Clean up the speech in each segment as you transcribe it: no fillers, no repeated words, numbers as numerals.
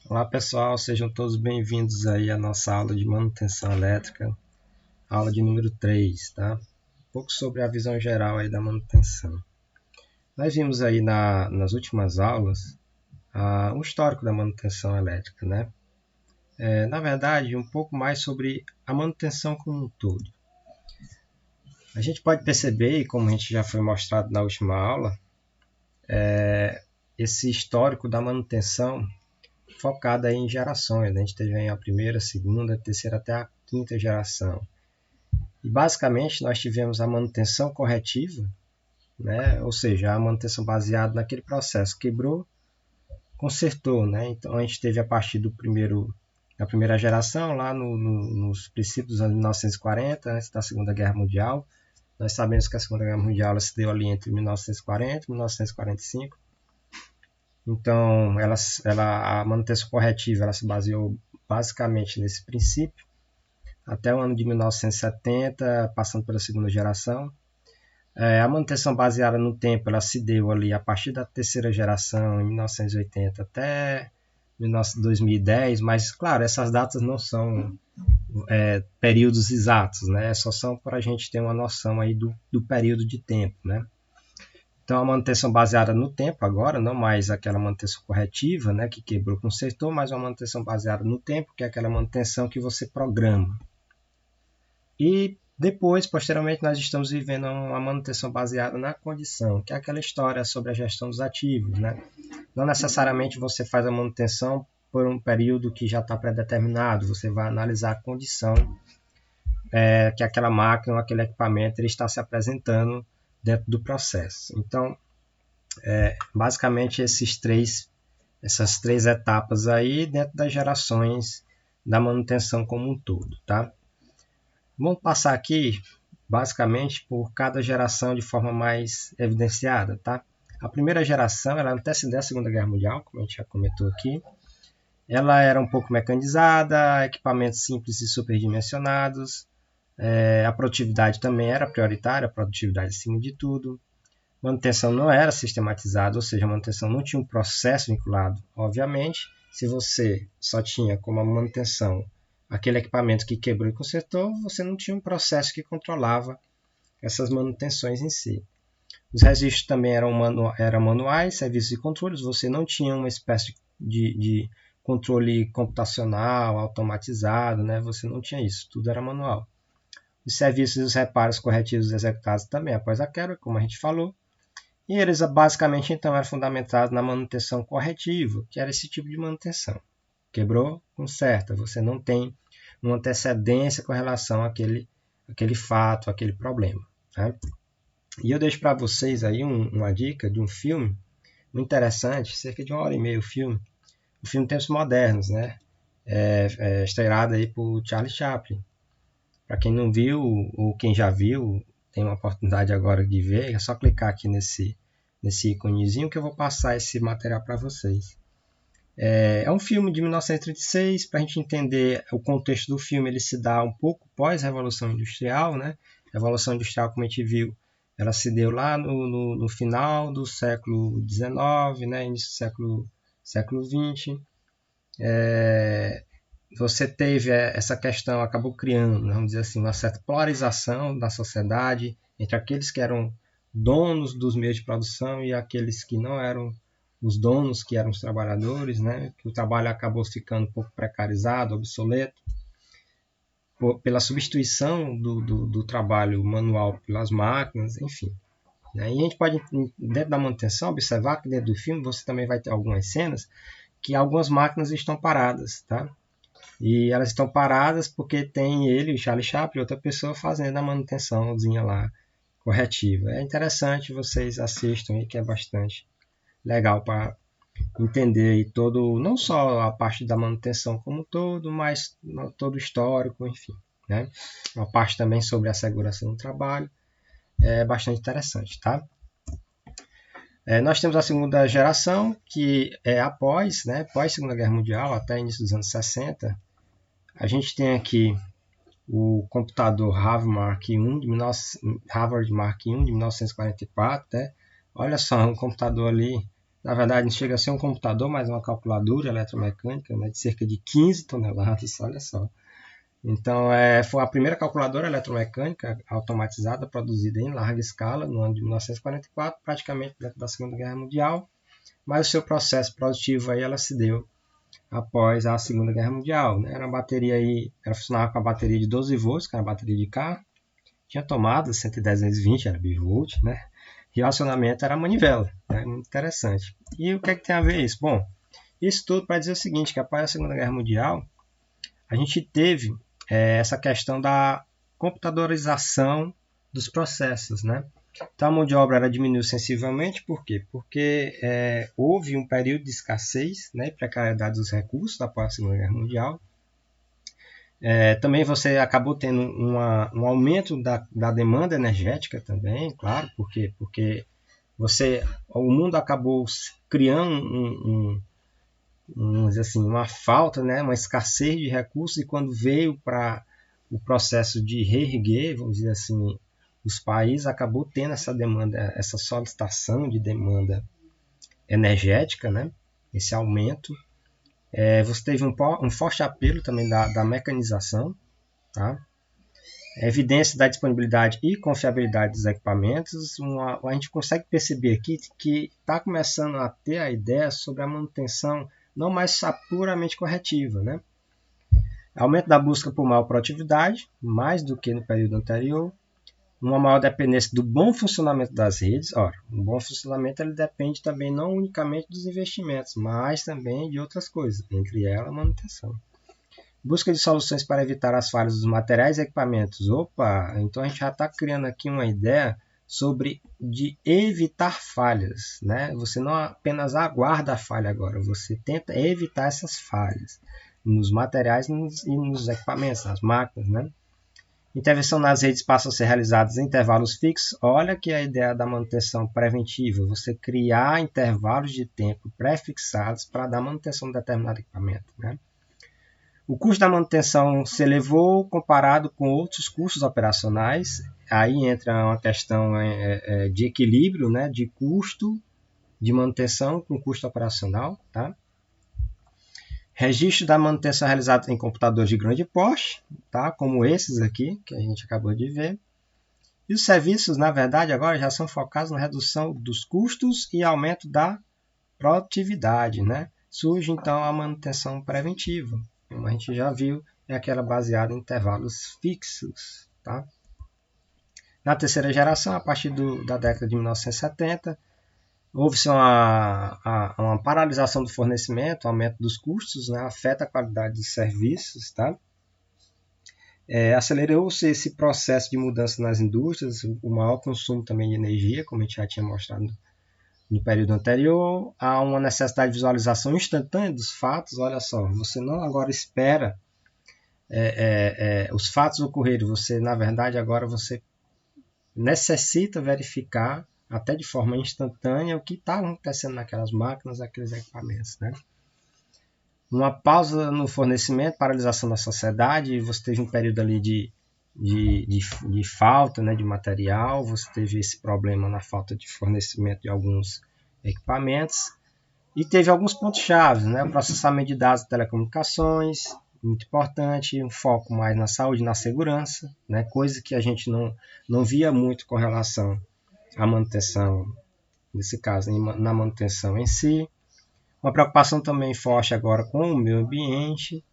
Olá pessoal, sejam todos bem-vindos aí à nossa aula de manutenção elétrica, aula de número 3, tá? Um pouco sobre a visão geral aí da manutenção. Nós vimos aí nas últimas aulas um histórico da manutenção elétrica, né? Na verdade, um pouco mais sobre a manutenção como um todo. A gente pode perceber, e como a gente já foi mostrado na última aula, esse histórico da manutenção focada em gerações. A gente teve aí a primeira, a segunda, a terceira até a quinta geração. E basicamente nós tivemos a manutenção corretiva, né? Ou seja, a manutenção baseada naquele processo. Quebrou, consertou. Né? Então a gente teve a partir da primeira geração, lá nos princípios dos anos 1940, antes da Segunda Guerra Mundial. Nós sabemos que a Segunda Guerra Mundial ela se deu ali entre 1940 e 1945. Então, a manutenção corretiva ela se baseou basicamente nesse princípio, até o ano de 1970, passando pela segunda geração. A manutenção baseada no tempo ela se deu ali a partir da terceira geração, em 1980 até 2010, mas, claro, essas datas não são períodos exatos, né? Só são para a gente ter uma noção aí do período de tempo, né? Então, a manutenção baseada no tempo agora, não mais aquela manutenção corretiva, né, que quebrou, consertou, mas uma manutenção baseada no tempo, que é aquela manutenção que você programa. E depois, posteriormente, nós estamos vivendo uma manutenção baseada na condição, que é aquela história sobre a gestão dos ativos, né? Não necessariamente você faz a manutenção por um período que já está pré-determinado, você vai analisar a condição que aquela máquina ou aquele equipamento ele está se apresentando dentro do processo. Então, basicamente essas três etapas aí dentro das gerações da manutenção como um todo, tá? Vamos passar aqui basicamente por cada geração de forma mais evidenciada, tá? A primeira geração ela antecedeu a Segunda Guerra Mundial, como a gente já comentou aqui. Ela era um pouco mecanizada, equipamentos simples e superdimensionados. A produtividade também era prioritária, a produtividade acima de tudo. Manutenção não era sistematizada, ou seja, a manutenção não tinha um processo vinculado. Obviamente, se você só tinha como a manutenção aquele equipamento que quebrou e consertou, você não tinha um processo que controlava essas manutenções em si. Os registros também eram manuais, serviços e controles, você não tinha uma espécie de controle computacional, automatizado, né? Você não tinha isso, tudo era manual. Os serviços e os reparos corretivos executados também após a quebra, como a gente falou. E eles basicamente então eram fundamentados na manutenção corretiva, que era esse tipo de manutenção. Quebrou, conserta. Você não tem uma antecedência com relação àquele fato, àquele problema. Tá? E eu deixo para vocês aí uma dica de um filme muito interessante, cerca de 1h30 o filme. O filme Tempos Modernos, né? Estrelado aí por Charlie Chaplin. Para quem não viu ou quem já viu, tem uma oportunidade agora de ver, é só clicar aqui nesse íconezinho que eu vou passar esse material para vocês. É um filme de 1936, para a gente entender o contexto do filme, ele se dá um pouco pós-Revolução Industrial, né? A Revolução Industrial, como a gente viu, ela se deu lá no final do século XIX, né? Início do século XX. Você teve essa questão, acabou criando, vamos dizer assim, uma certa polarização da sociedade entre aqueles que eram donos dos meios de produção e aqueles que não eram os donos, que eram os trabalhadores, né? Que o trabalho acabou ficando um pouco precarizado, obsoleto, pela substituição do trabalho manual pelas máquinas, enfim. Né? E a gente pode, dentro da manutenção, observar que dentro do filme você também vai ter algumas cenas que algumas máquinas estão paradas, tá? E elas estão paradas porque tem ele, o Charlie Chaplin, outra pessoa fazendo a manutençãozinha lá corretiva. É interessante, vocês assistam aí, que é bastante legal para entender todo, não só a parte da manutenção como um todo, mas todo o histórico, enfim. Né? Uma parte também sobre a segurança no trabalho. É bastante interessante, tá? Nós temos a segunda geração, que é após, né, pós Segunda Guerra Mundial, até início dos anos 60. A gente tem aqui o computador Harvard Mark I de 1944, né? Olha só, um computador ali Na verdade, não chega a ser um computador, mas uma calculadora eletromecânica, né, de cerca de 15 toneladas, olha só. Então, foi a primeira calculadora eletromecânica automatizada produzida em larga escala no ano de 1944, praticamente dentro da Segunda Guerra Mundial, mas o seu processo produtivo aí ela se deu após a Segunda Guerra Mundial. Né? Era uma bateria aí, ela funcionava com a bateria de 12 volts, que era a bateria de carro, tinha tomada 110 220, era bivolt, né? E o acionamento era manivela, né? Muito interessante. E o que é que tem a ver isso? Bom, isso tudo para dizer o seguinte, que após a Segunda Guerra Mundial, a gente teve essa questão da computadorização dos processos, né? Então a mão de obra diminuiu sensivelmente, por quê? Porque houve um período de escassez, né, e precariedade dos recursos após a Segunda Guerra Mundial. Também você acabou tendo um aumento da demanda energética também, claro, porque o mundo acabou criando vamos dizer assim, uma falta, né, uma escassez de recursos, e quando veio para o processo de reerguer, vamos dizer assim, os países, acabou tendo essa demanda, essa solicitação de demanda energética, né, esse aumento. Você teve um forte apelo também da mecanização, tá? Evidência da disponibilidade e confiabilidade dos equipamentos. A gente consegue perceber aqui que está começando a ter a ideia sobre a manutenção não mais puramente corretiva, né? Aumento da busca por maior produtividade, mais do que no período anterior. Uma maior dependência do bom funcionamento das redes. Ora, um bom funcionamento ele depende também não unicamente dos investimentos, mas também de outras coisas, entre elas a manutenção. Busca de soluções para evitar as falhas dos materiais e equipamentos. Opa, então a gente já está criando aqui uma ideia sobre de evitar falhas, né? Você não apenas aguarda a falha agora, você tenta evitar essas falhas nos materiais e nos equipamentos, nas máquinas, né? Intervenção nas redes passa a ser realizada em intervalos fixos. Olha que a ideia da manutenção preventiva, você criar intervalos de tempo pré-fixados para dar manutenção de determinado equipamento, né? O custo da manutenção se elevou comparado com outros custos operacionais. Aí entra uma questão de equilíbrio, né, de custo de manutenção com custo operacional. Tá? Registro da manutenção realizado em computadores de grande porte, tá? Como esses aqui, que a gente acabou de ver. E os serviços, na verdade, agora já são focados na redução dos custos e aumento da produtividade. Né? Surge, então, a manutenção preventiva. Como a gente já viu, é aquela baseada em intervalos fixos. Tá? Na terceira geração, a partir da década de 1970, houve-se uma paralisação do fornecimento, aumento dos custos, né? Afeta a qualidade dos serviços. Tá? Acelerou-se esse processo de mudança nas indústrias, o maior consumo também de energia, como a gente já tinha mostrado no período anterior. Há uma necessidade de visualização instantânea dos fatos. Olha só, você não agora espera os fatos ocorrerem, você na verdade agora você necessita verificar até de forma instantânea o que está acontecendo naquelas máquinas, naqueles equipamentos, né? Uma pausa no fornecimento, paralisação da sociedade, você teve um período ali de falta, né, de material, você teve esse problema na falta de fornecimento de alguns equipamentos, e teve alguns pontos-chave, né, o processamento de dados de telecomunicações, muito importante, um foco mais na saúde e na segurança, né, coisa que a gente não via muito com relação à manutenção, nesse caso, na manutenção em si. Uma preocupação também forte agora com o meio ambiente,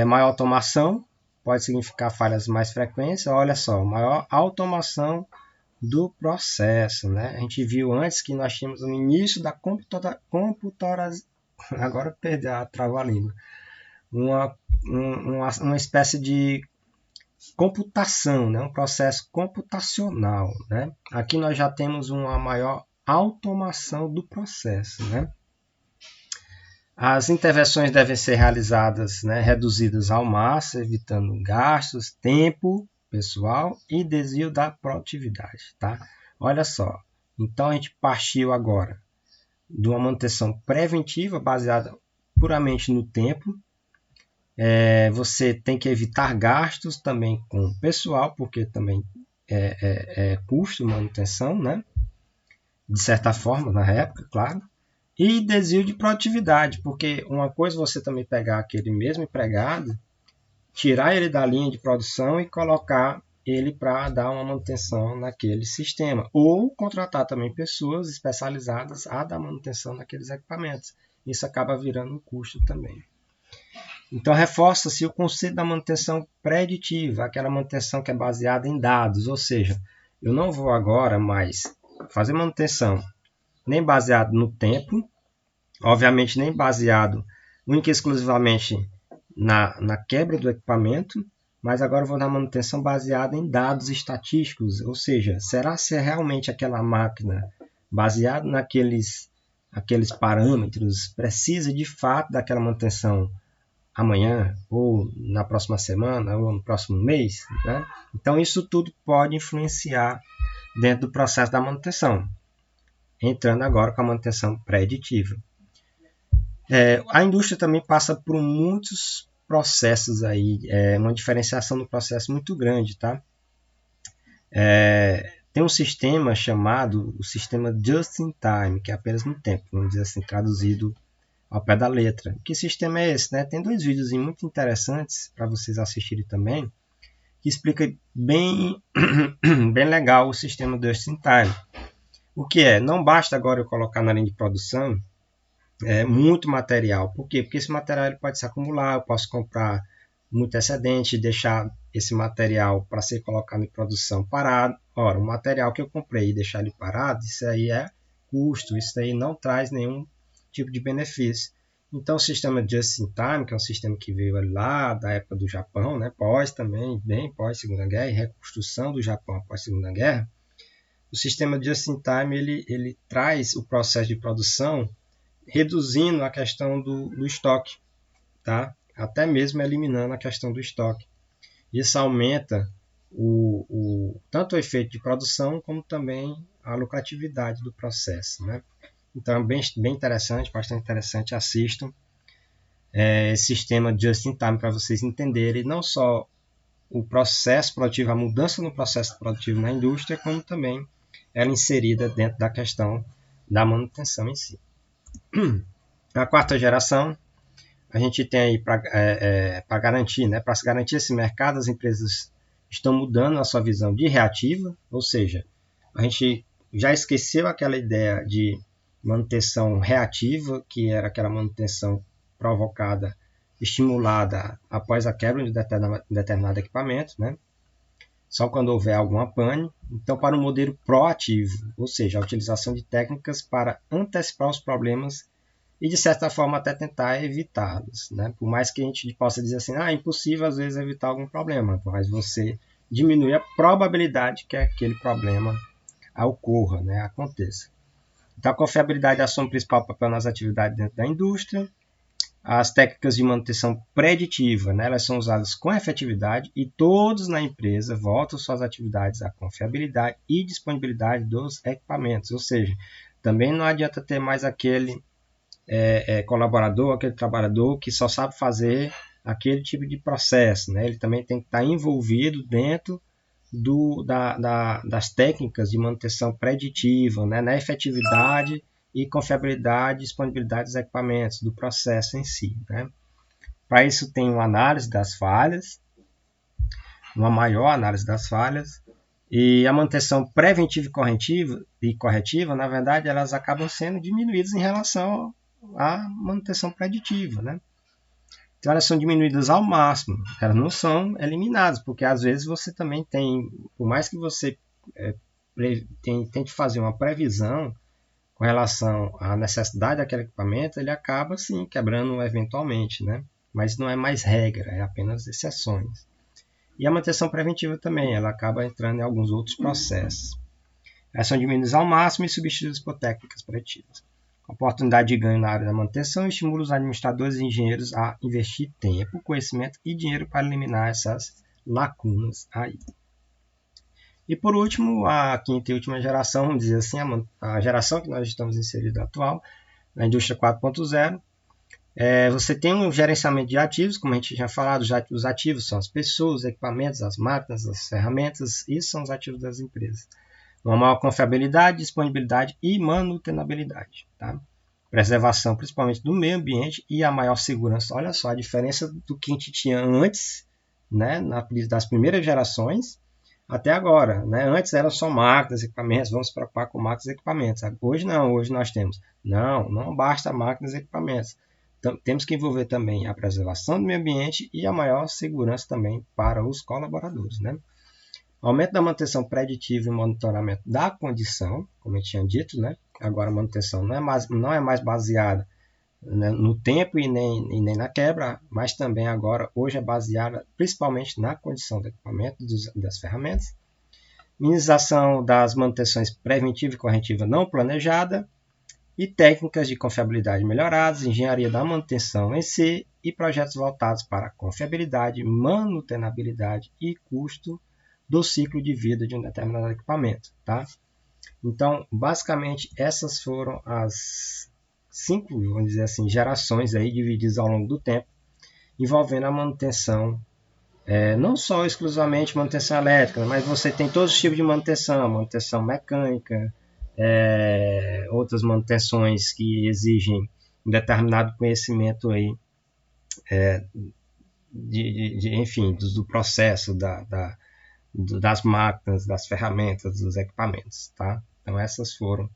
maior automação, pode significar falhas mais frequentes. Olha só, maior automação do processo, né? A gente viu antes que nós tínhamos no início da computadorização, agora perdeu a trava-língua, uma espécie de computação, né? Um processo computacional, né? Aqui nós já temos uma maior automação do processo, né? As intervenções devem ser realizadas, né, reduzidas ao máximo, evitando gastos, tempo pessoal e desvio da produtividade. Tá? Olha só, então a gente partiu agora de uma manutenção preventiva baseada puramente no tempo. Você tem que evitar gastos também com pessoal, porque também é custo manutenção, né? de certa forma, na época, claro, e desvio de produtividade, porque uma coisa é você também pegar aquele mesmo empregado, tirar ele da linha de produção e colocar ele para dar uma manutenção naquele sistema, ou contratar também pessoas especializadas a dar manutenção naqueles equipamentos. Isso acaba virando um custo também. Então, reforça-se o conceito da manutenção preditiva, aquela manutenção que é baseada em dados, ou seja, eu não vou agora mais fazer manutenção nem baseado no tempo, obviamente nem baseado única e exclusivamente na quebra do equipamento, mas agora eu vou dar manutenção baseada em dados estatísticos, ou seja, será se é realmente aquela máquina baseada naqueles parâmetros precisa de fato daquela manutenção amanhã, ou na próxima semana, ou no próximo mês, né? Então isso tudo pode influenciar dentro do processo da manutenção, entrando agora com a manutenção preditiva. A indústria também passa por muitos processos aí, uma diferenciação no processo muito grande, tá? Tem um sistema chamado o sistema Just in Time, que é apenas no tempo, vamos dizer assim, traduzido ao pé da letra. Que sistema é esse, né? Tem 2 vídeos muito interessantes para vocês assistirem também, que explica bem, bem legal o sistema Just in Time. O que é? Não basta agora eu colocar na linha de produção muito material. Por quê? Porque esse material ele pode se acumular, eu posso comprar muito excedente e deixar esse material para ser colocado em produção parado. Ora, o material que eu comprei e deixar ele parado, isso aí é custo, isso aí não traz nenhum tipo de benefício. Então, o sistema Just in Time, que é um sistema que veio lá da época do Japão, né, bem pós Segunda Guerra, e reconstrução do Japão após Segunda Guerra, o sistema Just in Time ele traz o processo de produção reduzindo a questão do estoque, tá? Até mesmo eliminando a questão do estoque. Isso aumenta tanto o efeito de produção como também a lucratividade do processo, né? Então é bem interessante, bastante interessante, assistam esse sistema Just in Time para vocês entenderem não só o processo produtivo, a mudança no processo produtivo na indústria, como também ela inserida dentro da questão da manutenção em si. A 4ª geração, a gente tem aí para garantir, né, para se garantir esse mercado, as empresas estão mudando a sua visão de reativa, ou seja, a gente já esqueceu aquela ideia de manutenção reativa, que era aquela manutenção provocada, estimulada após a quebra de determinado equipamento, né? Só quando houver alguma pane. Então, para um modelo proativo, ou seja, a utilização de técnicas para antecipar os problemas e, de certa forma, até tentar evitá-los, né? Por mais que a gente possa dizer assim, é impossível às vezes evitar algum problema, mas você diminui a probabilidade que aquele problema ocorra, né? Aconteça. Então, a confiabilidade assume o principal papel nas atividades dentro da indústria. As técnicas de manutenção preditiva, né, elas são usadas com efetividade e todos na empresa voltam suas atividades à confiabilidade e disponibilidade dos equipamentos. Ou seja, também não adianta ter mais aquele colaborador, aquele trabalhador que só sabe fazer aquele tipo de processo, né? Ele também tem que estar envolvido dentro das técnicas de manutenção preditiva, né? Na efetividade e confiabilidade e disponibilidade dos equipamentos, do processo em si, né? Para isso tem uma análise das falhas, uma maior análise das falhas, e a manutenção preventiva e corretiva, na verdade, elas acabam sendo diminuídas em relação à manutenção preditiva, né? Então elas são diminuídas ao máximo, elas não são eliminadas, porque às vezes você também tem, por mais que você tente fazer uma previsão com relação à necessidade daquele equipamento, ele acaba sim quebrando eventualmente, né? Mas não é mais regra, é apenas exceções. E a manutenção preventiva também, ela acaba entrando em alguns outros processos. Elas são diminuídas ao máximo e substituídas por técnicas preditivas. A oportunidade de ganho na área da manutenção estimula os administradores e engenheiros a investir tempo, conhecimento e dinheiro para eliminar essas lacunas aí. E por último, a 5ª e última geração, vamos dizer assim, a geração que nós estamos inseridos atual, na indústria 4.0, você tem um gerenciamento de ativos, como a gente já falado, os ativos são as pessoas, os equipamentos, as máquinas, as ferramentas, isso são os ativos das empresas. Uma maior confiabilidade, disponibilidade e manutenibilidade. Tá? Preservação principalmente do meio ambiente e a maior segurança. Olha só a diferença do que a gente tinha antes, né, das primeiras gerações, até agora. Né? Antes eram só máquinas, equipamentos, vamos se preocupar com máquinas e equipamentos. Hoje não, hoje nós temos. Não basta máquinas e equipamentos. Então, temos que envolver também a preservação do meio ambiente e a maior segurança também para os colaboradores. Né? Aumento da manutenção preditiva e monitoramento da condição, como eu tinha dito, né? Agora a manutenção não é mais baseada, né, no tempo e nem na quebra, mas também agora, hoje é baseada principalmente na condição do equipamento, das ferramentas. Minimização das manutenções preventiva e corretiva não planejada e técnicas de confiabilidade melhoradas, engenharia da manutenção em si e projetos voltados para confiabilidade, manutenibilidade e custo do ciclo de vida de um determinado equipamento. Tá? Então, basicamente, essas foram as 5, vamos dizer assim, gerações aí divididas ao longo do tempo, envolvendo a manutenção, não só exclusivamente manutenção elétrica, mas você tem todos os tipos de manutenção mecânica, outras manutenções que exigem um determinado conhecimento aí, enfim, do processo, das máquinas, das ferramentas, dos equipamentos. Tá? Então essas foram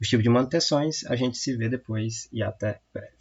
os tipos de manutenções. A gente se vê depois e até breve.